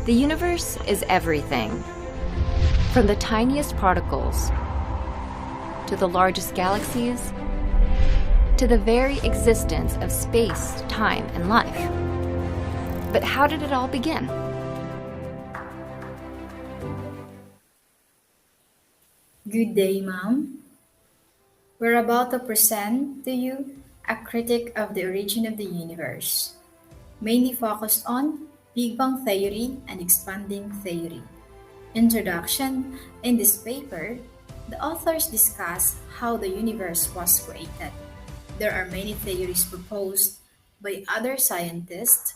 The universe is everything, from the tiniest particles to the largest galaxies to the very existence of space, time, and life. But how did it all begin? Good day, Mom. We're about to present to you a critique of the origin of the universe, mainly focused on Big Bang theory and expanding theory. Introduction. In this paper, the authors discuss how the universe was created. There are many theories proposed by other scientists,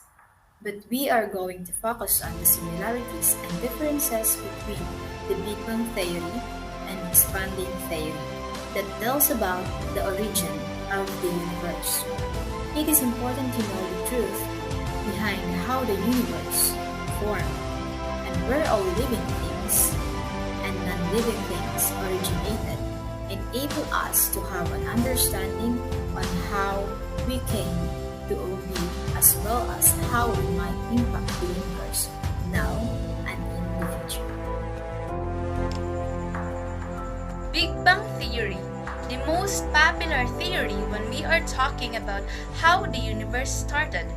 but we are going to focus on the similarities and differences between the Big Bang theory and expanding theory that tells about the origin of the universe. It is important to know the truth behind how the universe formed and where all living things and non-living things originated, enable us to have an understanding on how we came to be, as well as how we might impact the universe now and in the future. Big Bang Theory, the most popular theory when we are talking about how the universe started.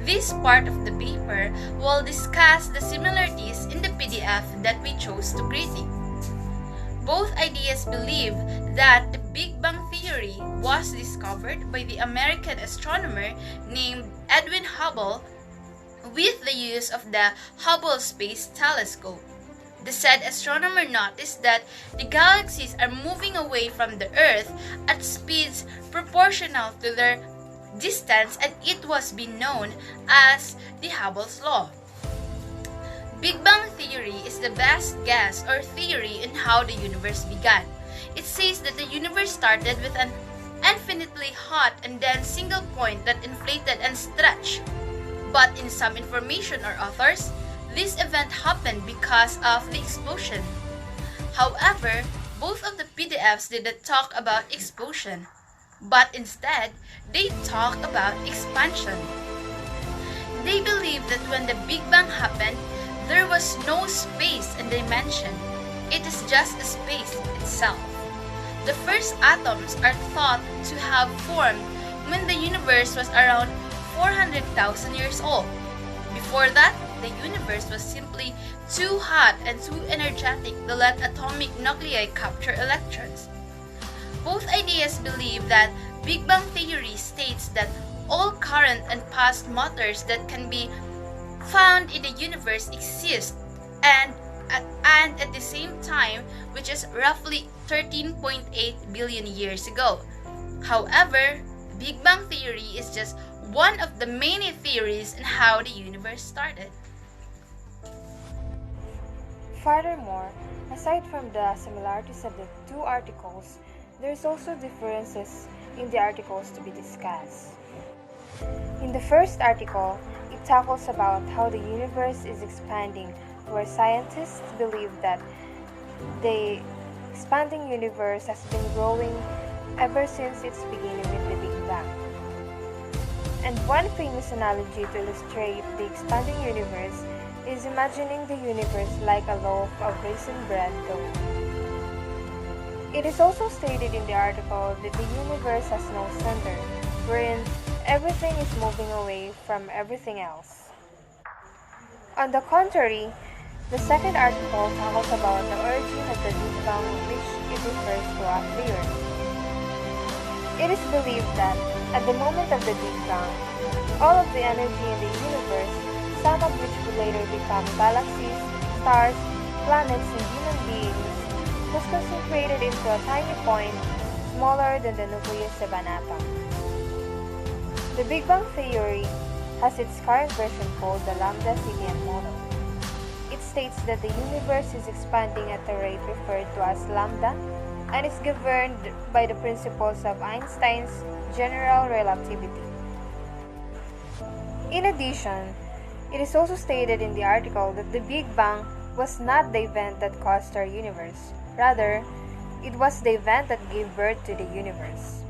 This part of the paper will discuss the similarities in the PDF that we chose to critique. Both ideas believe that the Big Bang Theory was discovered by the American astronomer named Edwin Hubble with the use of the Hubble Space Telescope. The said astronomer noticed that the galaxies are moving away from the Earth at speeds proportional to their distance, and it was been known as the Hubble's law. Big Bang Theory is the best guess or theory in how the universe began. It says that the universe started with an infinitely hot and dense single point that inflated and stretched. But in some information or authors, this event happened because of the explosion. However, both of the PDFs did not talk about explosion, but instead, they talk about expansion. They believe that when the Big Bang happened, there was no space and dimension. It is just a space itself. The first atoms are thought to have formed when the universe was around 400,000 years old. Before that, the universe was simply too hot and too energetic to let atomic nuclei capture electrons. Both ideas believe that Big Bang Theory states that all current and past matters that can be found in the universe exist and at the same time, which is roughly 13.8 billion years ago. However, Big Bang Theory is just one of the many theories in how the universe started. Furthermore, aside from the similarities of the two articles, there's also differences in the articles to be discussed. In the first article, it tackles about how the universe is expanding, where scientists believe that the expanding universe has been growing ever since its beginning with the Big Bang. And one famous analogy to illustrate the expanding universe is imagining the universe like a loaf of raisin bread dough. It is also stated in the article that the universe has no center, wherein everything is moving away from everything else. On the contrary, the second article talks about the origin of the Big Bang, which it refers to a theory. It is believed that at the moment of the Big Bang, all of the energy in the universe, some of which will later become galaxies, stars, planets, and human beings, was concentrated into a tiny point smaller than the nucleus of an atom. The Big Bang Theory has its current version called the Lambda-CDM model. It states that the universe is expanding at a rate referred to as lambda and is governed by the principles of Einstein's general relativity. In addition, it is also stated in the article that the Big Bang was not the event that caused our universe. Rather, it was the event that gave birth to the universe.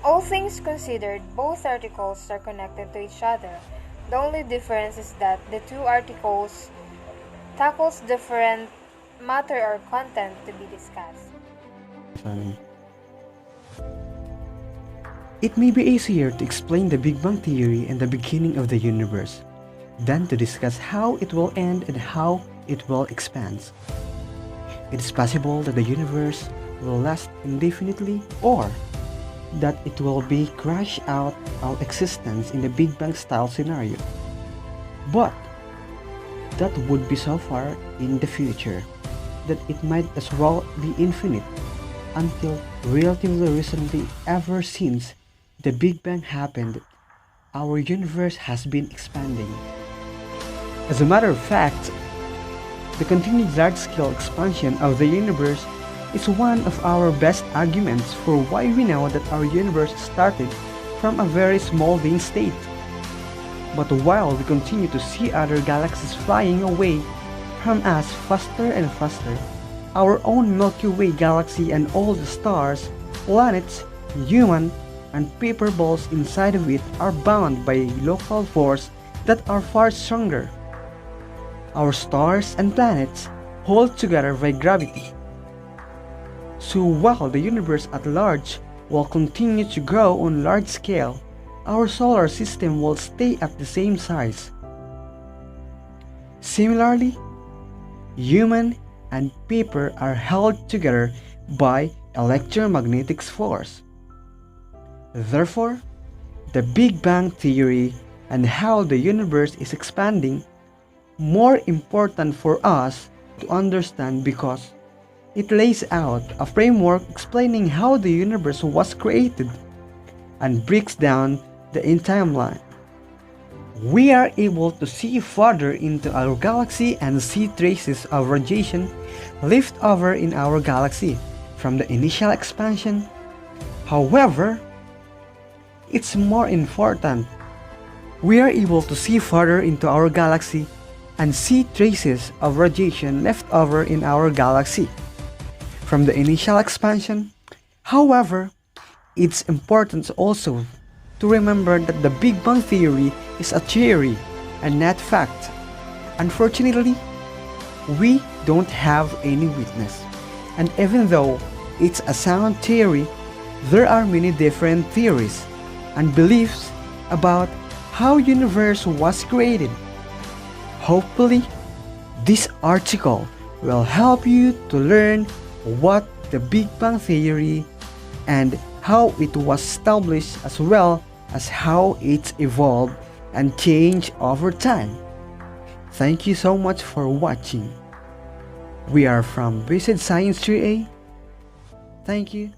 All things considered, both articles are connected to each other, The only difference is that the two articles tackles different matter or content to be discussed. Sorry. It may be easier to explain the Big Bang Theory and the beginning of the universe than to discuss how it will end and how it will expand. It is possible that the universe will last indefinitely or that it will be crashed out of existence in the Big Bang style scenario. But that would be so far in the future that it might as well be infinite until relatively recently. Ever since the Big Bang happened, our universe has been expanding. As a matter of fact, the continued large-scale expansion of the universe is one of our best arguments for why we know that our universe started from a very small being state. But while we continue to see other galaxies flying away from us faster and faster, our own Milky Way galaxy and all the stars, planets, human, and paper balls inside of it are bound by a local force that are far stronger. Our stars and planets hold together by gravity. So while the universe at large will continue to grow on large scale, our solar system will stay at the same size. Similarly, human and paper are held together by electromagnetic force. Therefore, the Big Bang Theory and how the universe is expanding more important for us to understand because it lays out a framework explaining how the universe was created and breaks down the timeline. We are able to see further into our galaxy and see traces of radiation left over in our galaxy from the initial expansion. However, it's more important. We are able to see further into our galaxy and see traces of radiation left over in our galaxy from the initial expansion. However, it's important also to remember that the Big Bang Theory is a theory and not fact. Unfortunately, we don't have any witness. And even though it's a sound theory, there are many different theories and beliefs about how universe was created. Hopefully, this article will help you to learn what the Big Bang Theory and how it was established as well as how it's evolved and changed over time. Thank you so much for watching. We are from BSED Science 3A. Thank you.